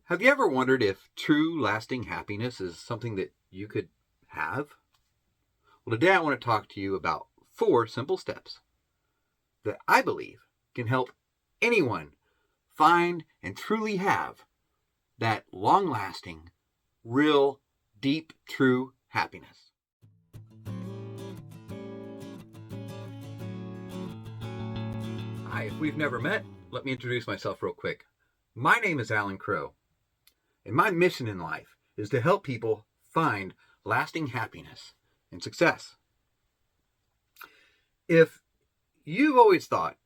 Have you ever wondered if true lasting happiness is something that you could have? Well, today I want to talk to you about 4 simple steps that I believe can help anyone find and truly have that long lasting, real, deep, true happiness. Hi, if we've never met, let me introduce myself real quick. My name is Alan Crow. And my mission in life is to help people find lasting happiness and success. If you've always thought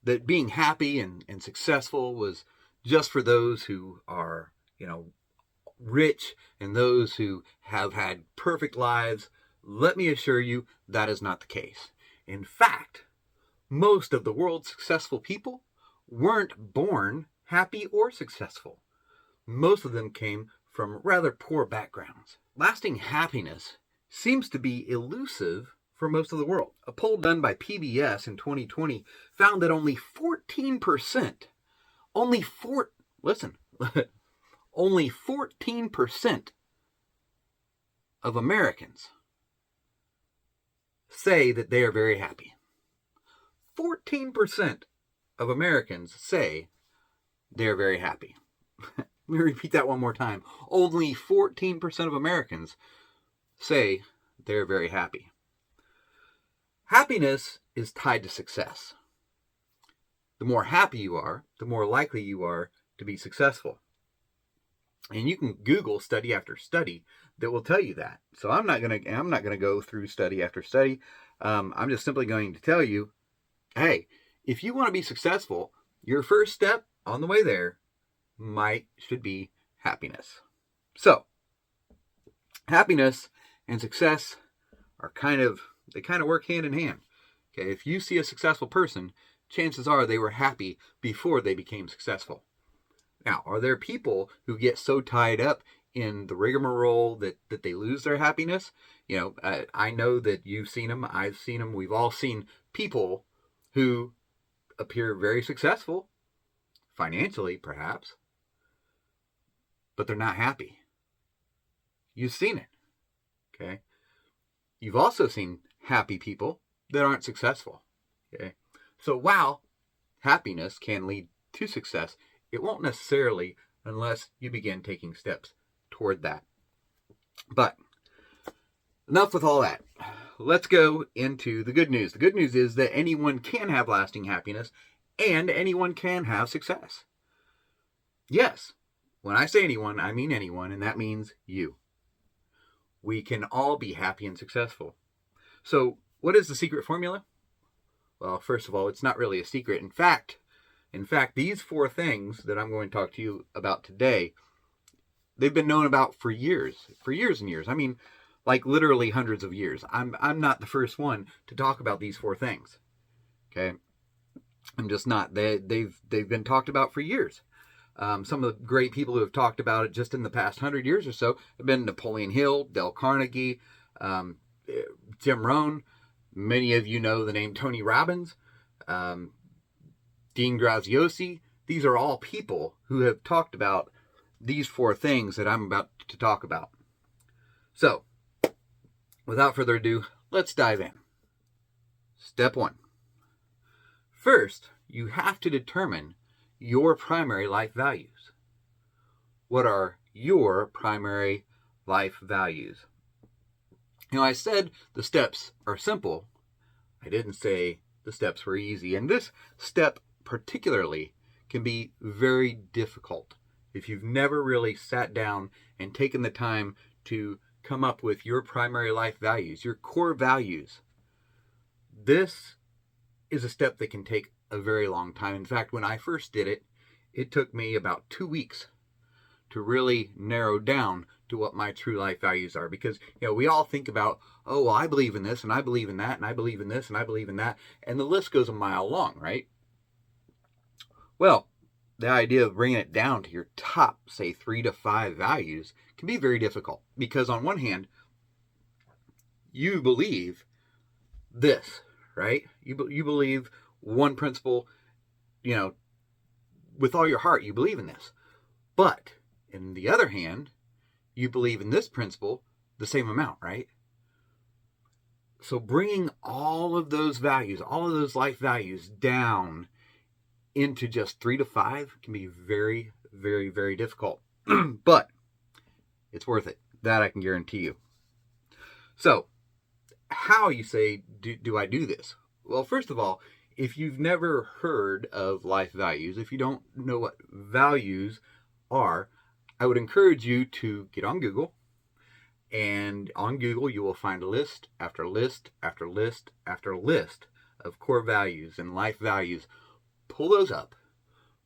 that being happy and successful was just for those who are, rich and those who have had perfect lives, let me assure you that is not the case. In fact, most of the world's successful people weren't born happy or successful. Most of them came from rather poor backgrounds. Lasting happiness seems to be elusive for most of the world. A poll done by PBS in 2020 found that only 14%, only 14% of Americans say that they are very happy. 14% of Americans say they are very happy. Let me repeat that one more time. Only 14% of Americans say they're very happy. Happiness is tied to success. The more happy you are, the more likely you are to be successful. And you can Google study after study that will tell you that. So I'm not gonna go through study after study. I'm just simply going to tell you, hey, if you want to be successful, your first step on the way there should be happiness. So, happiness and success are kind of work hand in hand. Okay, if you see a successful person, chances are they were happy before they became successful. Now, are there people who get so tied up in the rigmarole that they lose their happiness? I know that you've seen them, I've seen them, we've all seen people who appear very successful, financially perhaps, but they're not happy. You've seen it, okay? You've also seen happy people that aren't successful, okay? So while happiness can lead to success, it won't necessarily unless you begin taking steps toward that. But enough with all that. Let's go into the good news. The good news is that anyone can have lasting happiness and anyone can have success. Yes. When I say anyone, I mean anyone, and that means you. We can all be happy and successful. So, what is the secret formula? Well, first of all, it's not really a secret. In fact, these 4 things that I'm going to talk to you about today, they've been known about for years and years. I mean, like literally hundreds of years. I'm not the first one to talk about these 4 things. Okay? I'm just not. They've been talked about for years. Some of the great people who have talked about it just in the past 100 years or so have been Napoleon Hill, Dale Carnegie, Jim Rohn. Many of you know the name Tony Robbins, Dean Graziosi. These are all people who have talked about these 4 things that I'm about to talk about. So, without further ado, let's dive in. Step 1. First, you have to determine your primary life values. What are your primary life values? I said the steps are simple. I didn't say the steps were easy. And this step particularly can be very difficult if you've never really sat down and taken the time to come up with your primary life values, your core values. This is a step that can take a very long time. In fact, when I first did it, it took me about 2 weeks to really narrow down to what my true life values are. Because, we all think about, oh, well, I believe in this, and I believe in that, and I believe in this, and I believe in that, and the list goes a mile long, right? Well, the idea of bringing it down to your top, say, 3 to 5 values can be very difficult. Because on one hand, you believe this, right? You believe one principle, with all your heart, you believe in this. But On the other hand, you believe in this principle the same amount, right? So bringing all of those values, all of those life values down into just 3 to 5 can be very, very, very difficult. But it's worth it. That I can guarantee you. So, how, you say, do I do this? Well, first of all, if you've never heard of life values, if you don't know what values are, I would encourage you to get on Google. And on Google, you will find list after list after list after list of core values and life values. Pull those up,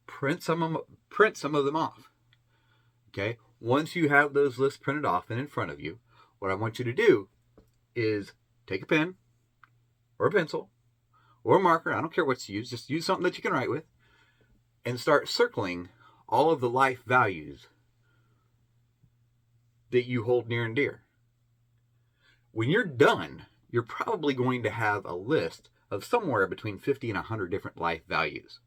print some of them off. Okay? Once you have those lists printed off and in front of you, what I want you to do is take a pen or a pencil or a marker. I don't care what you use. Just use something that you can write with and start circling all of the life values that you hold near and dear. When you're done, you're probably going to have a list of somewhere between 50 and 100 different life values.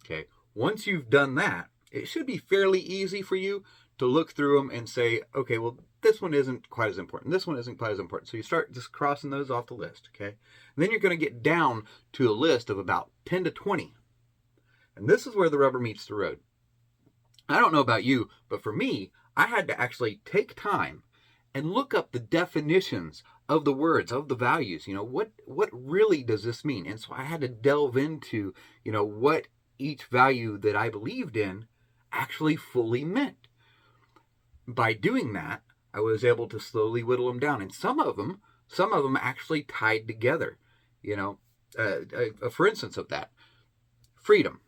Okay, once you've done that, it should be fairly easy for you to look through them and say, okay, well, this one isn't quite as important. This one isn't quite as important. So you start just crossing those off the list, okay? And then you're going to get down to a list of about 10 to 20. And this is where the rubber meets the road. I don't know about you, but for me, I had to actually take time and look up the definitions of the words, of the values. What really does this mean? And so I had to delve into, what each value that I believed in actually fully meant. By doing that, I was able to slowly whittle them down. And some of them actually tied together. For instance of that, freedom.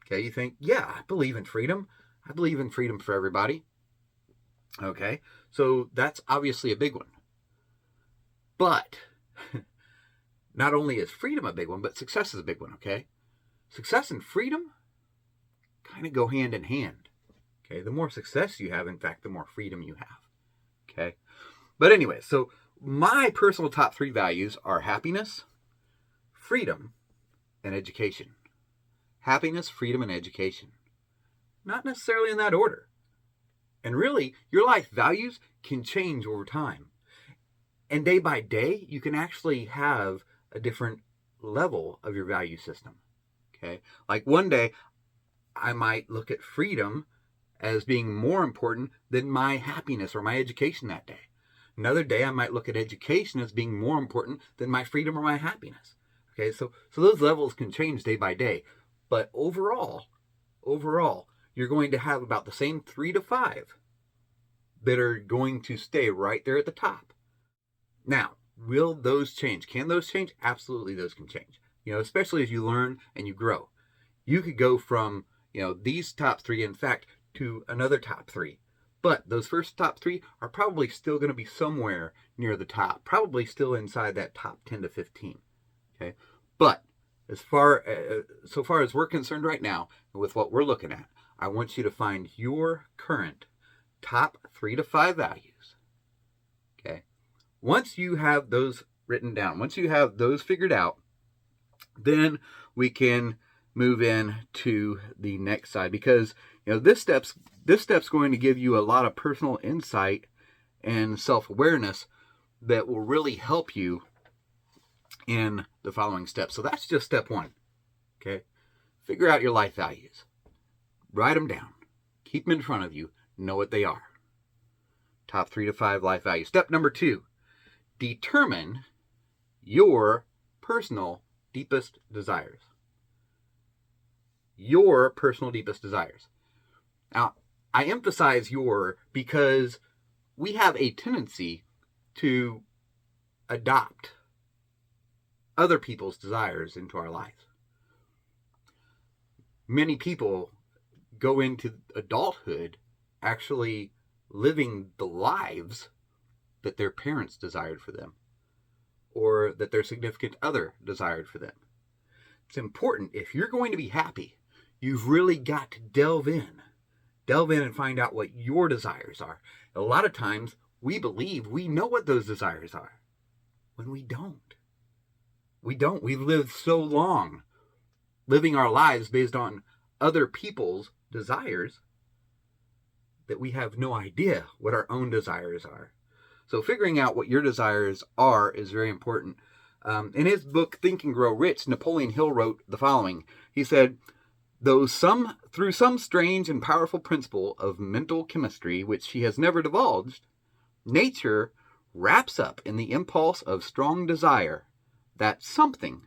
Okay, you think, yeah, I believe in freedom. I believe in freedom for everybody. Okay, so that's obviously a big one. But not only is freedom a big one, but success is a big one, okay? Success and freedom kind of go hand in hand. Okay, the more success you have, in fact, the more freedom you have. Okay, but anyway, so my personal top 3 values are happiness, freedom, and education. Happiness, freedom, and education. Not necessarily in that order. And really, your life values can change over time. And day by day, you can actually have a different level of your value system. Okay, like one day, I might look at freedom as being more important than my happiness or my education that day. Another day, I might look at education as being more important than my freedom or my happiness. Okay, so those levels can change day by day. But overall, you're going to have about the same 3 to 5 that are going to stay right there at the top. Now, will those change? Can those change? Absolutely, those can change. Especially as you learn and you grow. You could go from, these top 3, in fact, to another top 3. But those first top 3 are probably still going to be somewhere near the top, probably still inside that top 10 to 15. Okay, but so far as we're concerned right now, with what we're looking at, I want you to find your current top 3 to 5 values. Okay, once you have those written down, once you have those figured out, then we can move in to the next side, because this step's going to give you a lot of personal insight and self-awareness that will really help you in the following steps. So that's just step 1. Okay, figure out your life values, write them down, keep them in front of you, know what they are. Top 3 to 5 life values. Step number 2, determine your personal deepest desires. Your personal deepest desires. Now, I emphasize your because we have a tendency to adopt other people's desires into our lives. Many people go into adulthood actually living the lives that their parents desired for them, or that their significant other desired for them. It's important, if you're going to be happy, you've really got to delve in and find out what your desires are. A lot of times we believe we know what those desires are when we don't. We've lived so long living our lives based on other people's desires that we have no idea what our own desires are. So figuring out what your desires are is very important. In his book, Think and Grow Rich, Napoleon Hill wrote the following. He said, through some strange and powerful principle of mental chemistry which he has never divulged, nature wraps up in the impulse of strong desire that something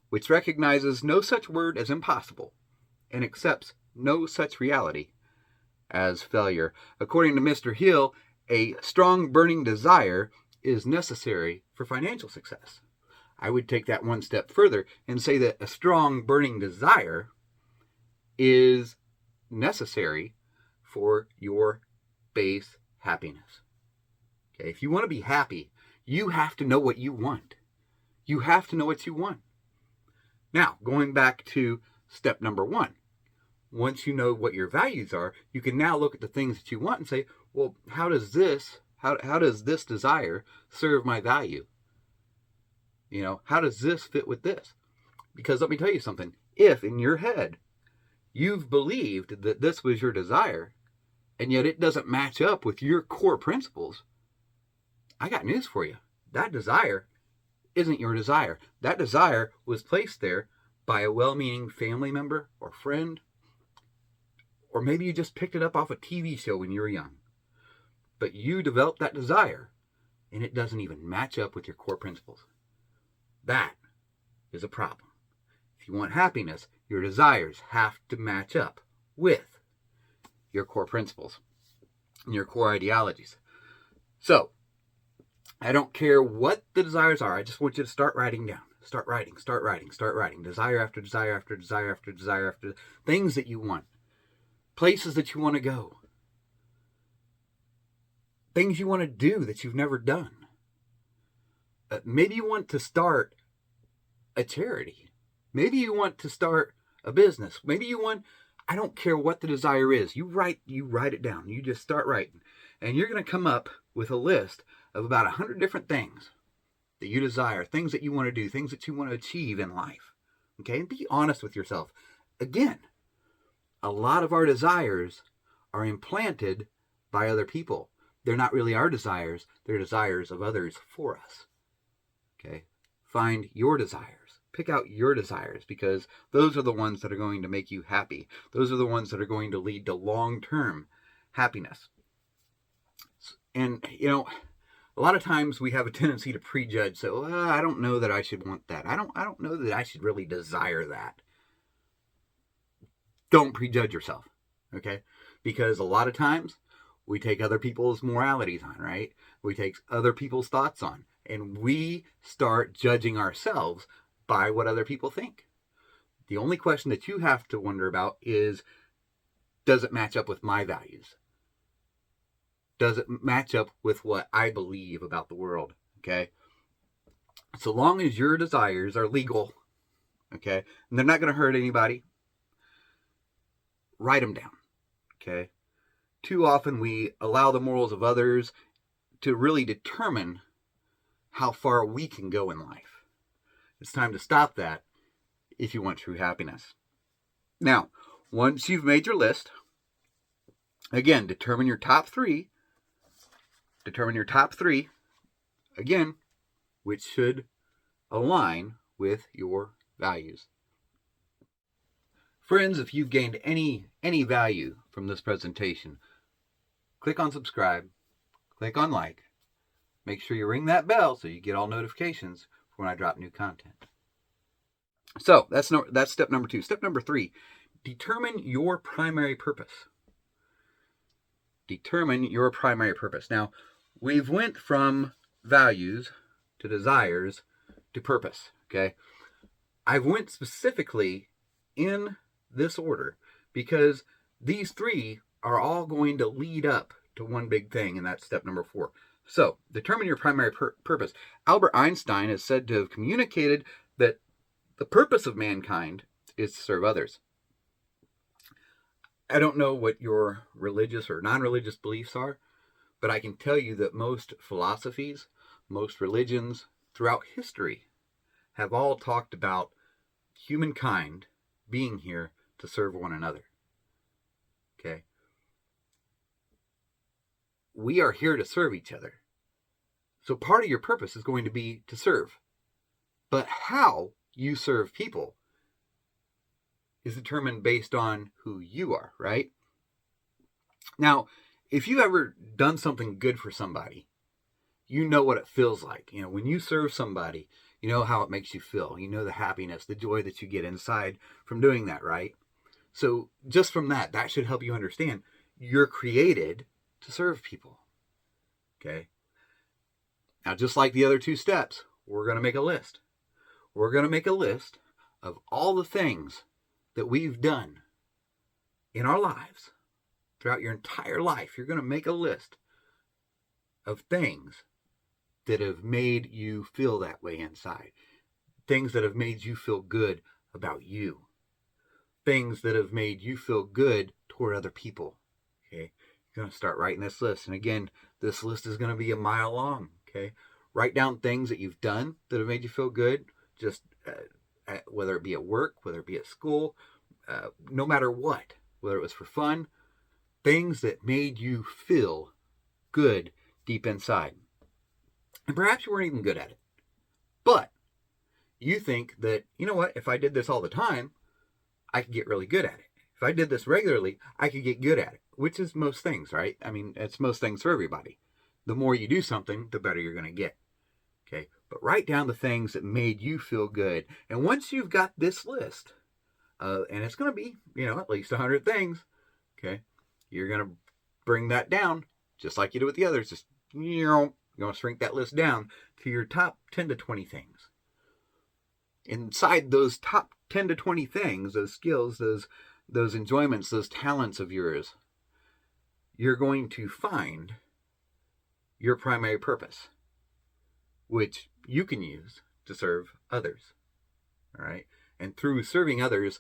which recognizes no such word as impossible and accepts no such reality as failure. According to Mr. Hill, a strong burning desire is necessary for financial success. I would take that one step further and say that a strong burning desire is necessary for your base happiness. Okay, if you want to be happy, you have to know what you want. You have to know what you want. Now, going back to step number 1. Once you know what your values are, you can now look at the things that you want and say, well, how does this desire serve my value? How does this fit with this? Because let me tell you something. If in your head you've believed that this was your desire, and yet it doesn't match up with your core principles, I got news for you. That desire isn't your desire. That desire was placed there by a well-meaning family member or friend, or maybe you just picked it up off a TV show when you were young. But you developed that desire, and it doesn't even match up with your core principles. That is a problem. If you want happiness, your desires have to match up with your core principles and your core ideologies. So, I don't care what the desires are. I just want you to start writing down. Start writing. Desire after desire after desire after desire after things that you want. Places that you want to go. Things you want to do that you've never done. Maybe you want to start a charity. Maybe you want to start a business. Maybe you want, I don't care what the desire is. You write it down. You just start writing. And you're going to come up with a list of about 100 different things that you desire, things that you want to do, things that you want to achieve in life. Okay? And be honest with yourself. Again, a lot of our desires are implanted by other people. They're not really our desires. They're desires of others for us. Okay? Find your desires. Pick out your desires, because those are the ones that are going to make you happy. Those are the ones that are going to lead to long-term happiness. And, a lot of times we have a tendency to prejudge. So, I don't know that I should want that. I don't know that I should really desire that. Don't prejudge yourself, okay? Because a lot of times we take other people's moralities on, right? We take other people's thoughts on, and we start judging ourselves by what other people think. The only question that you have to wonder about is, does it match up with my values? Does it match up with what I believe about the world? Okay? So long as your desires are legal, okay, and they're not going to hurt anybody, write them down, okay? Too often we allow the morals of others to really determine how far we can go in life. It's time to stop that if you want true happiness. Now, once you've made your list, again, determine your top three, again, which should align with your values. Friends, if you've gained any value from this presentation, click on subscribe, click on like, make sure you ring that bell so you get all notifications when I drop new content. So that's step number 2. Step number 3, determine your primary purpose. Determine your primary purpose. Now, we've went from values to desires to purpose, okay? I went specifically in this order because these 3 are all going to lead up to one big thing, and that's step number 4. So, determine your primary purpose. Albert Einstein is said to have communicated that the purpose of mankind is to serve others. I don't know what your religious or non-religious beliefs are, but I can tell you that most philosophies, most religions throughout history have all talked about humankind being here to serve one another. Okay? we are here to serve each other. So part of your purpose is going to be to serve. But how you serve people is determined based on who you are, right? Now, if you've ever done something good for somebody, you know what it feels like. When you serve somebody, you know how it makes you feel. You know the happiness, the joy that you get inside from doing that, right? So just from that should help you understand you're created to serve people. Okay? Now, just like the other two steps, we're going to make a list. We're going to make a list of all the things that we've done in our lives throughout your entire life. You're going to make a list of things that have made you feel that way inside. Things that have made you feel good about you. Things that have made you feel good toward other people. Okay? You're going to start writing this list. And again, this list is going to be a mile long. Okay? Write down things that you've done that have made you feel good. Just whether it be at work, whether it be at school, no matter what. Whether it was for fun. Things that made you feel good deep inside. And perhaps you weren't even good at it. But you think that, you know what, if I did this all the time, I could get really good at it. If I did this regularly, I could get good at it, which is most things, right? I mean, it's most things for everybody. The more you do something, the better you're going to get. Okay? But write down the things that made you feel good. And once you've got this list, and it's going to be, at least 100 things, okay, you're going to bring that down, just like you do with the others. Just, you're going to shrink that list down to your top 10 to 20 things. Inside those top 10 to 20 things, those skills, those enjoyments, those talents of yours, you're going to find your primary purpose, which you can use to serve others. All right? And through serving others,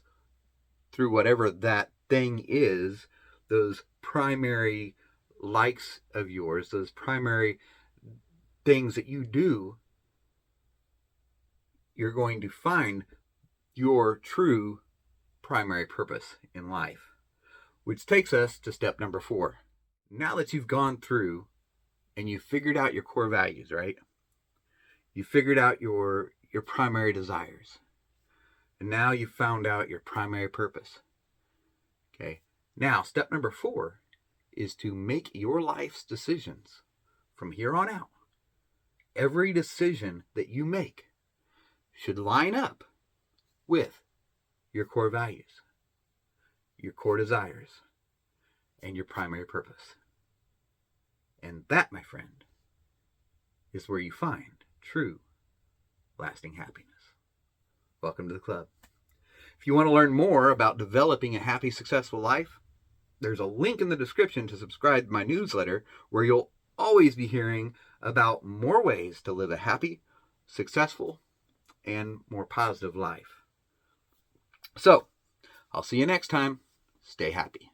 through whatever that thing is, those primary likes of yours, those primary things that you do, you're going to find your true primary purpose in life. Which takes us to step number 4. Now that you've gone through and you've figured out your core values, right? You figured out your primary desires. And now you've found out your primary purpose. Okay. Now, step number 4 is to make your life's decisions from here on out. Every decision that you make should line up with your core values, your core desires, and your primary purpose. And that, my friend, is where you find true, lasting happiness. Welcome to the club. If you want to learn more about developing a happy, successful life, there's a link in the description to subscribe to my newsletter where you'll always be hearing about more ways to live a happy, successful, and more positive life. So, I'll see you next time. Stay happy.